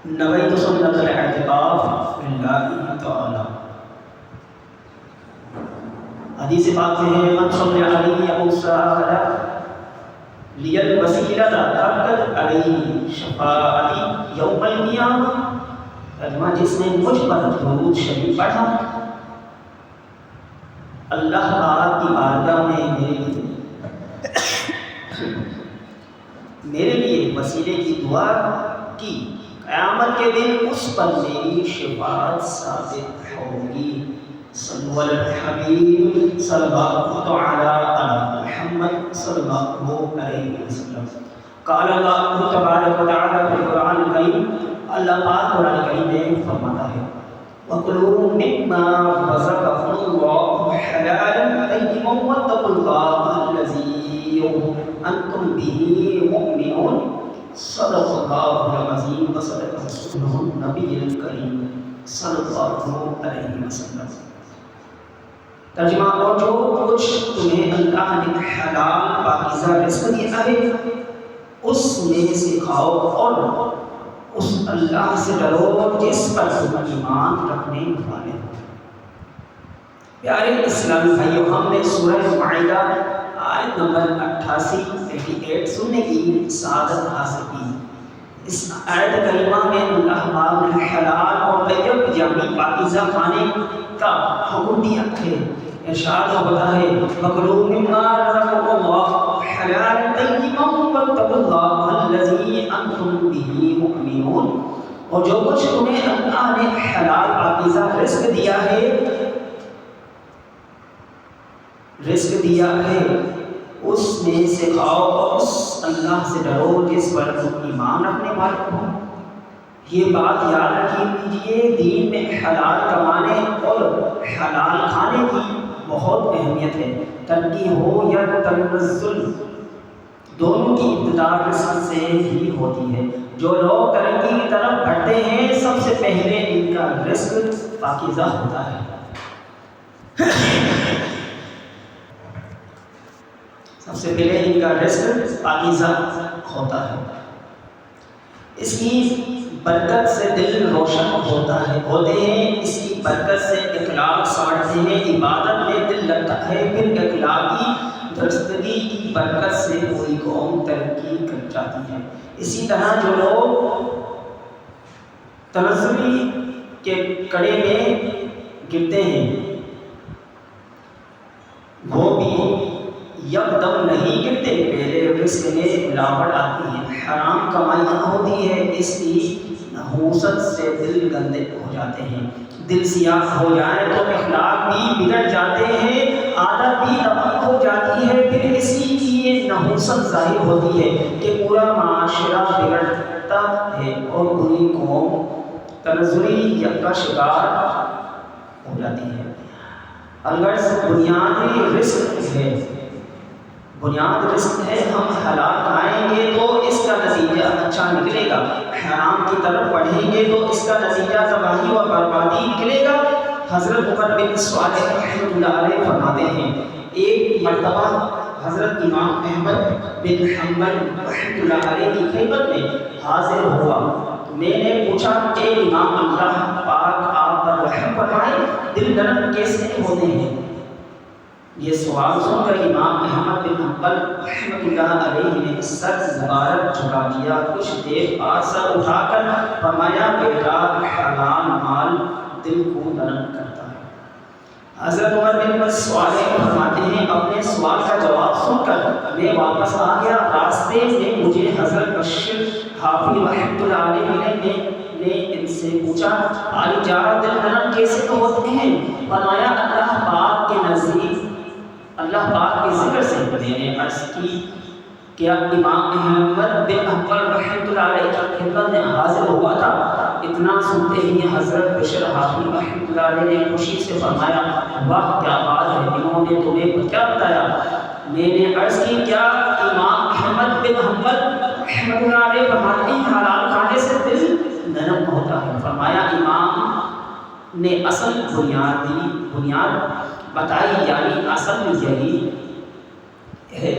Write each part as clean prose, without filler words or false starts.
نویت سنت الاعتکاف للہ تعالی۔ حدیث پاک میں ہے من صلی علیہ او سارا لی الوسیلۃ ترکت علیہ شفاعتی یوم القیامہ، کلمہ جس نے مجھ پر درود شریف پڑھا اللہ پاک کی بارگاہ میں میرے لیے وسیلے کی دعا کی، قیامت کے دن اس پر میری شفاعت ثابت ہوگی۔ صلو علی الحبیب صلی اللہ علی محمد صلی اللہ علیہ وسلم۔ قال اللہ تبارک و تعالی فی القرآن الکریم، اللہ پاک قرآن کریم میں فرماتا ہے وَكُلُوا مِمَّا رَزَقَكُمُ اللَّهُ حَلَالًا طَيِّبًا وَاتَّقُوا اللَّهَ الَّذِي أَنْتُمْ بِهِ مُؤْمِنُونَ۔ صدق اللہ العظیم وصدق رسولہ النبی الکریم صلی اللہ علیہ وسلم۔ ترجمہ، اور جو کچھ تمہیں اللہ نے حلال پاکیزہ رزق دیا ہے اس میں سے کھاؤ اور اس اللہ سے ڈرو جس پر تم ایمان رکھنے والے ہو۔ پیارے اسلامی بھائیو، ہم نے سورہ مائدہ آیت نمبر 88 سننے کی سعادت حاصل کی۔ اس آیت کریمہ میں اللہ پاک نے حلال اور طیب یعنی پاکیزہ کھانے کا حکم دیا ہے۔ ارشاد ہوتا ہے وَكُلُوا مِمَّا رَزَقَكُمُ اللَّهُ حَلَالًا طَيِّبًا وَاتَّقُوا اللَّهَ الَّذِي أَنْتُمْ بِهِ مُؤْمِنُونَ۔ اور جو کچھ تمہیں اللہ نے حلال پاکیزہ رزق دیا ہے اس میں سے کھاؤ اور اس اللہ سے ڈرو جس پر تم ایمان رکھنے والے ہو۔ یہ بات یاد رکھ لیجیے، دین میں حلال کمانے اور حلال کھانے کی بہت اہمیت ہے۔ ترقی ہو یا تنزل، دونوں کی ابتدا رزق سے ہی ہوتی ہے۔ جو لوگ ترقی کی طرف بڑھتے ہیں سب سے پہلے ان کا رزق پاکیزہ ہوتا ہے۔ سب سے پہلے ان کا رزق پاکیزہ ہوتا ہے۔ اس کی برکت سے دل روشن ہوتے ہیں، اس کی برکت سے اخلاق سنورتے ہیں، عبادت میں دل لگتا ہے، پھر اخلاقی درستگی کی برکت سے کوئی قوم ترقی کر جاتی ہے۔ اسی طرح جو لوگ تنزلی کے کڑے میں گرتے ہیں وہ بھی یکدم نہیں گرتے، پہلے رزق میں ملاوٹ آتی ہے، حرام کمائیاں ہوتی ہے، اس کی نحوست سے دل گندے ہو جاتے ہیں، دل سیاہ ہو جائے تو اخلاق بھی بگڑ جاتے ہیں، عادت بھی تباہ ہو جاتی ہے، پھر اسی کی یہ نحوست ظاہر ہوتی ہے کہ پورا معاشرہ بگڑتا ہے اور پوری قوم تنزلی کا شکار ہو جاتی ہے۔ الغرض بنیادی رزق ہے، بنیاد رزق ہے، ہم حلال کھائیں گے تو اس کا نتیجہ اچھا نکلے گا، حرام کی طرف بڑھیں گے تو اس کا نتیجہ تباہی و بربادی نکلے گا۔ حضرت عمر بن صالح رحمۃ اللہ علیہ فرماتے ہیں ایک مرتبہ حضرت امام احمد بن حنبل رحمۃ اللہ علیہ کی خدمت میں حاضر ہوا، میں نے پوچھا اے امام، اللہ پاک آپ پر رحم فرمائے، دل نرم کیسے ہوتے ہیں؟ یہ سوال سن کر امام احمد بن حنبل رحمۃ اللہ علیہ نے سر مبارک جھکا دیا، کچھ دیر بعد سر اٹھا کر فرمایا بیٹا حلال مال دل کو نرم کرتا ہے۔ حضرت عمر بن صالح فرماتے ہیں اپنے سوال کا جواب سن کر میں واپس آ گیا، راستے میں مجھے حضرت بشیر حافظ رحمۃ اللہ علیہ نے ان سے پوچھا علی جان دل نرم کیسے ہوتے ہیں؟ فرمایا اللہ پاک کے نزدیک، اللہ پاک کے ذکر سے۔ میں نے عرض کی کیا امام احمد بن حنبل رحمۃ اللہ علیہ کی خدمت میں حاضر ہوا تھا؟ اتنا سنتے ہی حضرت بشیر حافظ رحمۃ اللہ علیہ نے خوشی سے فرمایا واہ کیا بات ہے، انہوں نے تمہیں کیا بتایا؟ میں نے عرض کی کیا امام احمد بن حنبل رحمۃ اللہ علیہ فرماتے ہیں حلال کھانے سے دل نرم ہوتا ہے؟ فرمایا امام نے اصل بنیاد بتائی، یعنی اصل یہی ہے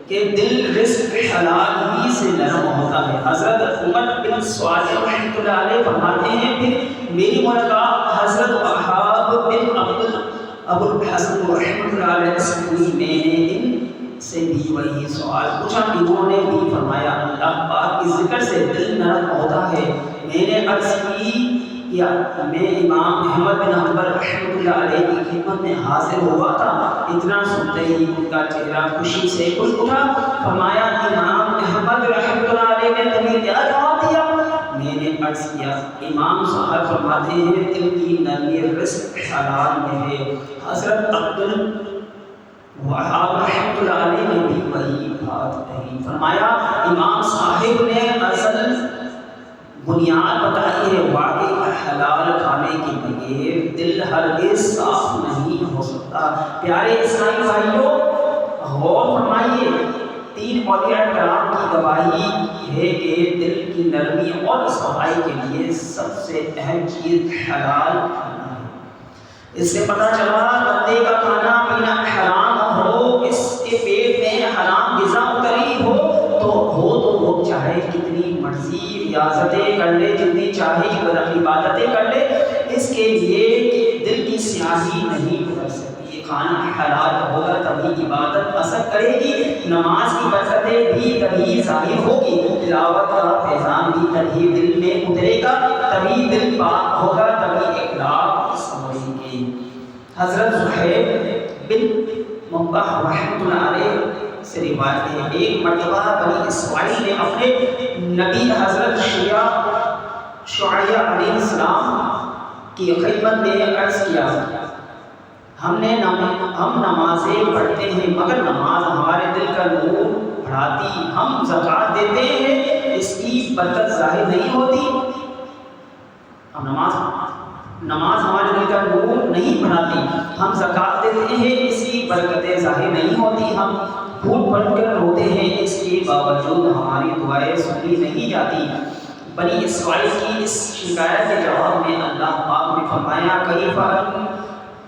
کہ دل رزق حلال ہی سے نرم ہوتا ہے۔ حضرت عمر بن صالح رحمۃ اللہ علیہ فرماتے ہیں پھر میری ملاقات حضرت وہاب بن ابو الحسن رحمۃ اللہ علیہ سے ہوئی۔ میں نے ان سے بھی وہی سوال پوچھا، انہوں نے بھی فرمایا اللہ پاک کی ذکر سے دل نرم ہوتا ہے۔ میں نے عرض کی یا میں امام احمد بن حنبل رحمۃ اللہ علیہ کی خدمت میں حاضر ہوا تھا، اتنا سنتے ہی ان کا چہرہ خوشی سے کھل اٹھا۔ فرمایا امام احمد رحمۃ اللہ علیہ نے تمہیں کیا جواب دیا؟ میں نے عرض کیا امام صاحب فرماتے ہیں دل کی نرمی رزق حلال میں ہے۔ حضرت عبد الوہاب رحمۃ اللہ علیہ نے بھی وہی بات کہی۔ فرمایا امام صاحب نے اصل بنیاد بتائی ہے، واقعی حلال کھانے کے بغیر دل ہرگز صاف نہیں ہو سکتا۔ پیارے اسلامی بھائیوں، غور فرمائیے، تین اولیاء کرام کی گواہی ہے کہ دل کی نرمی اور صفائی کے لیے سب سے اہم چیز حلال کھانا ہے۔ اس سے پتہ چلا بندے کا کھانا پینا حرام ہو، اس کے پیٹ میں حرام غذا اتری ہو تو وہ چاہے کتنی مرضی ریاضتیں کر لے، جتنی چاہے عبادتیں کر لے، اس کے لیے دل کی سیاسی نہیں گزر سکتی۔ کھانا حلال ہوگا تبھی عبادت اثر کرے گی، نماز کی برکتیں بھی تبھی ظاہر ہوگی، تلاوت کا فیضان بھی تبھی دل میں اترے گا، تبھی دل پاک ہوگا، تبھی اخلاق سنوریں گے۔ حضرت زہیر بن منبح رحمۃ اللہ علیہ سے روایت ہے، ایک مرتبہ بنی اسرائیل نے اپنے نبی حضرت شعیع علیہ السلام کی خدمت میں عرض کیا، ہم نمازیں پڑھتے ہیں مگر نماز ہمارے دل کا نور بڑھاتی، ہم زکوٰۃ دیتے ہیں اس کی برکت ظاہر نہیں ہوتی۔ ہم نماز ہمارے دل کا نور نہیں بڑھاتی، ہم زکوٰۃ دیتے ہیں اس کی برکتیں ظاہر نہیں ہوتی، ہم پھوٹ پڑھ کر روتے ہیں اس کے باوجود ہماری دعائیں سنی نہیں جاتی۔ بنی اسرائیل کی اس شکایت کے جواب میں اللہ پاک نے فرمایا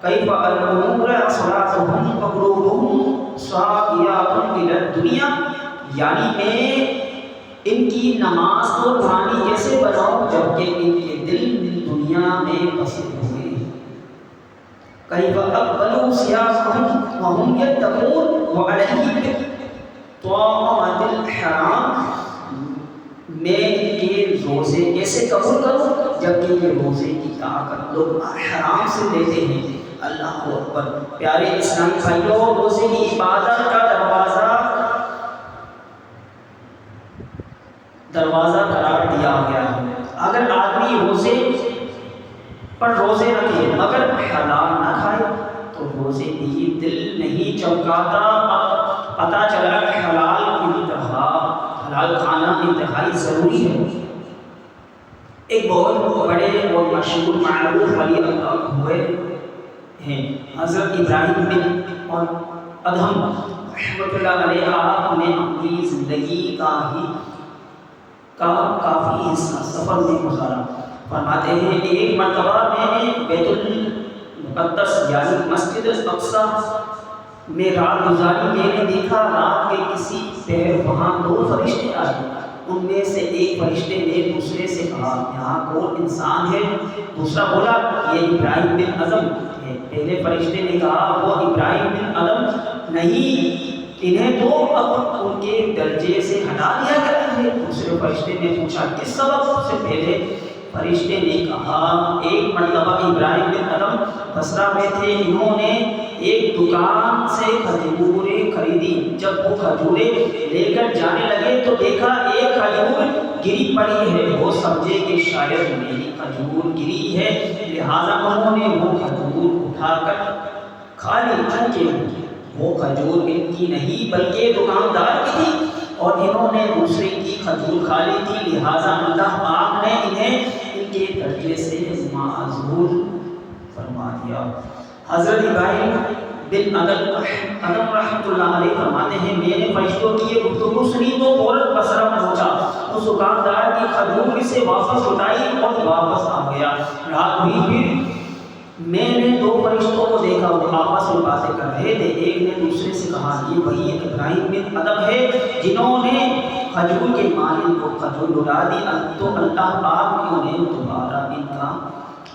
کیف الامور صلاتهم وقلوبهم صافیات الی الدنیا، یعنی میں ان کی نماز کو پرانی کیسے بناؤں جبکہ ان کے دل دنیا میں بسے ہوئے ہیں۔ کیف اقبلوا صیامهم وهم یتقون وعلیہم طاعۃ الحرام، میں ان کے روزے کیسے قبول کروں جبکہ یہ روزے کی طاقت لوگ حرام سے لیتے ہیں۔ اللہ اکبر۔ پیارے اسلامی بھائیوں، روزے کی عبادت کا دروازہ قرار دیا گیا ہے۔ اگر آدمی روزے پر روزے رکھے مگر حلال نہ کھائے تو روزے بھی دل نہیں چمکاتا۔ پتہ چلا حلال کھانا انتہائی ضروری ہے۔ ایک بہت بڑے اور مشہور معروف ولی اللہ ہوئے ہیں حضرت ابراہیم بن ادہم رحمۃ اللہ علیہ، آپ نے اپنی زندگی کا کافی حصہ سفر میں گزارا۔ فرماتے ہیں ایک مرتبہ میں نے بیت المقدس یعنی مسجد اقصی میں رات گزاری۔ میں نے دیکھا رات کے کسی پہر وہاں دو فرشتے آئے، ان میں سے ایک فرشتے نے دوسرے سے کہا یہاں کون انسان ہے؟ دوسرا بولا یہ ابراہیم بن ادم ہے۔ پہلے فرشتے نے کہا وہ ابراہیم بن ادم نہیں، انہیں تو اب ان کے درجے سے ہٹا دیا گیا ہے۔ دوسرے فرشتے نے پوچھا کس سبب سے؟ پہلے فرشتے نے کہا ایک مرتبہ ابراہیم بن ادم بصرہ میں تھے، انہوں نے ایک دکان سے کھجوریں خریدی۔ جب وہ کھجوریں لے کر جانے لگے تو دیکھا ایک کھجور گری پڑی ہے، وہ سمجھے کہ شاید میری کھجور گری ہے، لہٰذا انہوں نے وہ کھجور اٹھا کر کھا لی، چونکہ وہ کھجور ان کی نہیں بلکہ دکاندار کی تھی اور انہوں نے دوسرے کی کھجور کھا لی تھی، لہٰذا اللہ پاک نے انہیں ان کے درجے سے معزول فرما دیا۔ حضرت ابراہیم بن ادم رحمۃ اللہ علیہ فرماتے ہیں میں نے فرشتوں کی یہ گفتگو سنی تو فوراً بصرہ پہنچا، اس دکاندار کی کھجور سے واپس اٹھائی اور واپس آ گیا۔ رات ہوئی، پھر میں نے دو فرشتوں کو دیکھا، وہ آپس میں باتیں کر رہے تھے۔ ایک نے دوسرے سے کہا یہ وہی ابراہیم بن ادم ہے جنہوں نے کھجور کے مالک کو کھجور اڑا دی، تو اللہ پاک نے انہیں دوبارہ ان کا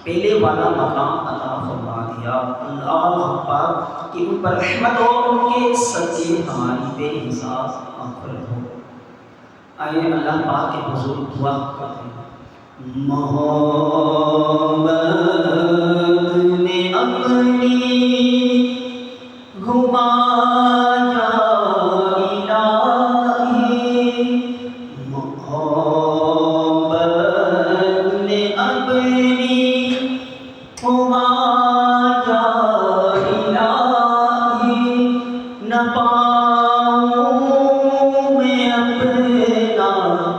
پہلے والا مقام عطا فرما دیا۔ اللہ پاک کہ ان پر رحمت ہو، ان کے صدقے ہماری بے حساب مغفرت ہو۔ آئیے اللہ پاک کے حضور دعا کرتے ہیں۔ محبت نے اپنی گھمایا الہی، محبت نے اپنی گھمایا الہی، نہ پاؤں میں اپنا بتایا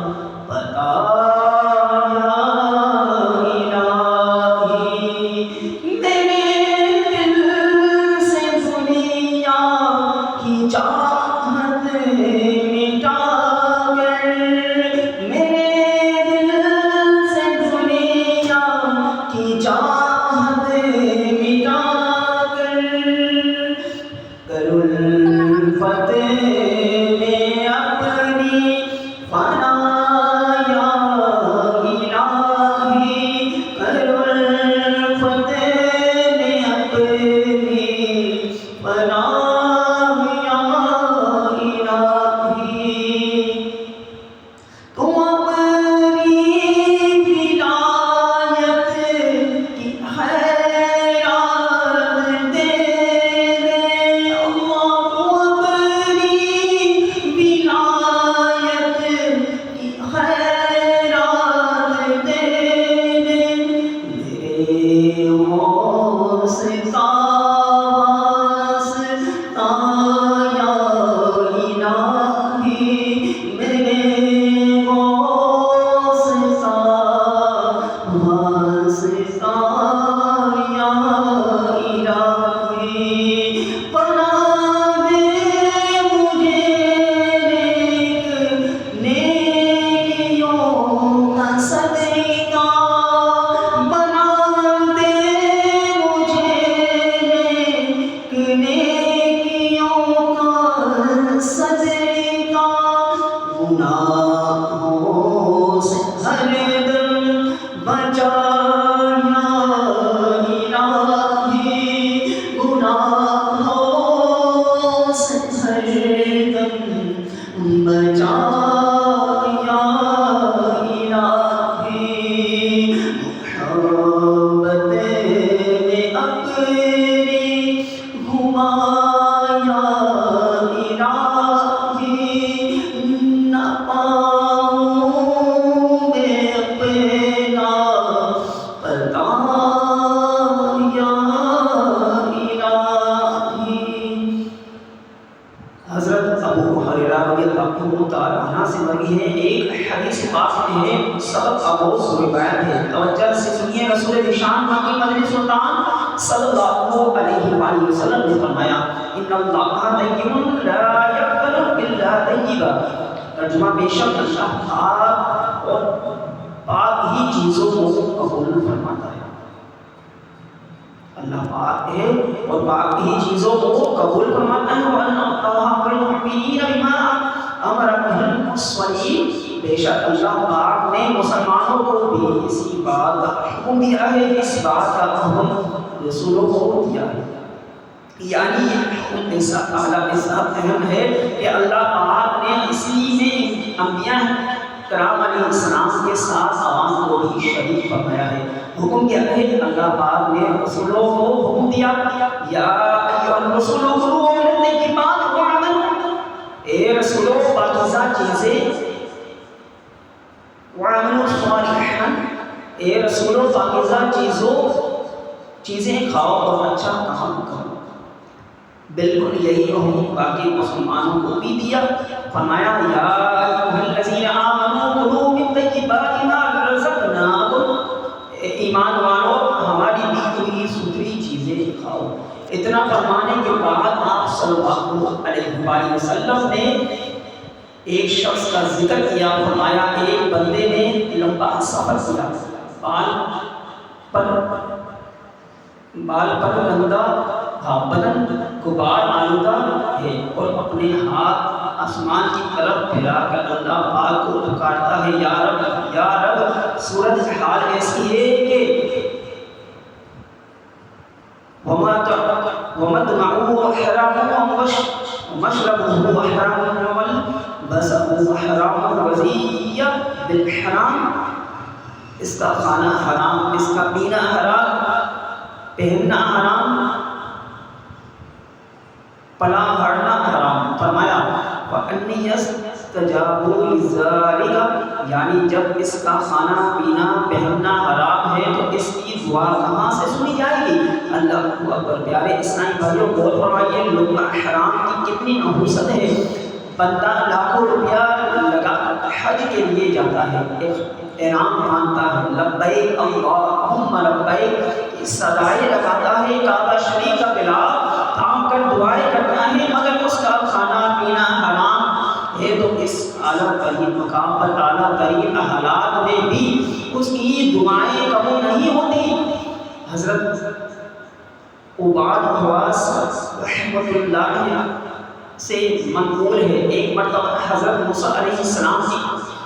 صلی اللہ علیہ وآلہ وسلم نے فرمایا ان اللہ طیب لا یقبل الا طیبا، ترجمہ بے شک اللہ پاک اور پاک ہی چیزوں کو قبول فرماتا ہے۔ اللہ پاک ہے اور پاک ہی چیزوں کو قبول فرماتا ہے۔ وَأَنَّ اللَّهَ وَالْمُؤْمِنِينَ بِمَا أَمَرَ بِهِ الْمُرْسَلِينَ، بے شک اللہ پاک نے مسلمانوں کو بھی اسی بات کا حکم دیا ہے، اس بات کا حکم رسولوں کو دیا ہے۔ یعنی یہ حکم ایسا اعلیٰ ایسا اہم ہے کہ اللہ پاک نے اسی میں انبیاء کرام علیہ السلام کے ساتھ عوام کو بھی شریک فرمایا ہے۔ حکم کیا ہے؟ اللہ پاک نے رسولوں کو حکم دیا یا ایھا الرسول کلوا من الطیبات واعملوا، اے رسولوں پاکیزہ چیزیں، واعملوا صالحا، اے رسولوں پاکیزہ چیزیں کھاؤ اور اچھا کام کرو۔ بالکل یہی حکم باقی مسلمانوں کو بھی دیا، فرمایا یا ایھا الذین آمنوا کلوا من طیبات ما رزقناکم، ایمان والو ہماری دی ہوئی ستھری چیزیں کھاؤ۔ اتنا فرمانے کے بعد آپ صلی اللہ علیہ وآلہ وسلم نے ایک شخص کا ذکر کیا، فرمایا ایک بندے نے لمبا سفر کیا، بال پر بال پر گندہ بلند غبار آلودہ ہے اور اپنے ہاتھ آسمان کی طرف پھیلا کر اللہ پاک کو پکارتا ہے، یا رب یا رب۔ صورت حال ایسی ہے کہ ومدمعه حرام ومشربه حرام وملبسه حرام وغذي بالحرام، اس کا کھانا حرام، اس کا پینا حرام، پہننا حرام، پناہ بھرنا حرام۔ فرمایا وَأَنِّ يَسْتَجَابُ لِذَلِكَ، یعنی جب اس کا کھانا پینا پہننا حرام ہے تو اس کی دعا کہاں سے سنی جائے گی؟ اللہ کو اکبر۔ پیارے اسلامی بھائیوں غور فرمائیے، لوگ حرام کی کتنی نحوست ہے۔ بندہ لاکھوں روپیہ لگا حج کے لیے جاتا ہے، ایک احرام باندھتا ہے، لبیک اللہم لبیک صدائیں لگاتا ہے، کعبہ شریف کا غلاف تھام کر دعائیں کرتا ہے، مگر اس کا کھانا پینا حرام ہے تو اس اعلیٰ ترین مقام پر اعلیٰ ترین حالات میں بھی اس کی دعائیں قبول نہیں ہوتی۔ حضرت عباد خواص رحمۃ اللہ سے منقول ہے، ایک مرتبہ حضرت موسیٰ علیہ السلام کی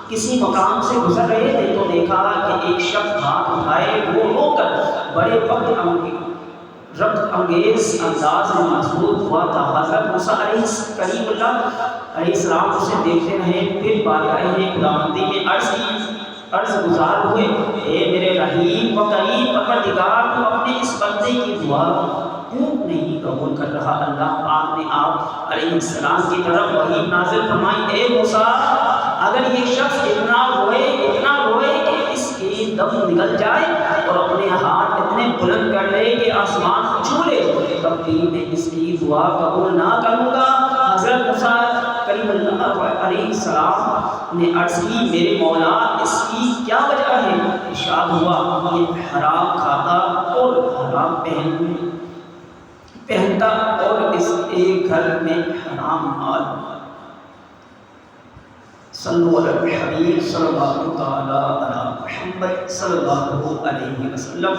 کسی مقام سے گزر رہے تھے تو دیکھا کہ ایک شخص ہاتھ اٹھائے وہ رو کر بڑے ربط انگیز انداز میں محسوس ہوا تھا۔ حضرت موسیٰ کریم اللہ علیہ السلام اسے دیکھتے رہے، پھر بارگاہ خداوندی میں عرض گزار ہوئے، اے میرے رحیم و کریم پروردگار، تو اپنے اس بندے کی دعا کیوں نہیں قبول کر رہا؟ اللہ پاک نے آپ علیہ السلام کی طرف وحی نازل فرمائی، اے موسیٰ اگر یہ شخص اتنا روئے کہ اس کی دم نکل جائے اور اپنے ہاتھ اتنے بلند کر لے کہ آسمان کو چھو لے، تب بھی میں اس کی دعا قبول نہ کروں گا۔ حضرت موسیٰ کریم اللہ علیہ السلام نے عرض کی، میرے مولا اس کی کیا وجہ ہے؟ ارشاد ہوا، یہ حرام کھاتا اور حرام پہنتا اور اس ایک گھر میں حرام مال۔ صلو علی الحبیب صلی اللہ تعالی علی محمد صلی اللہ علیہ وسلم۔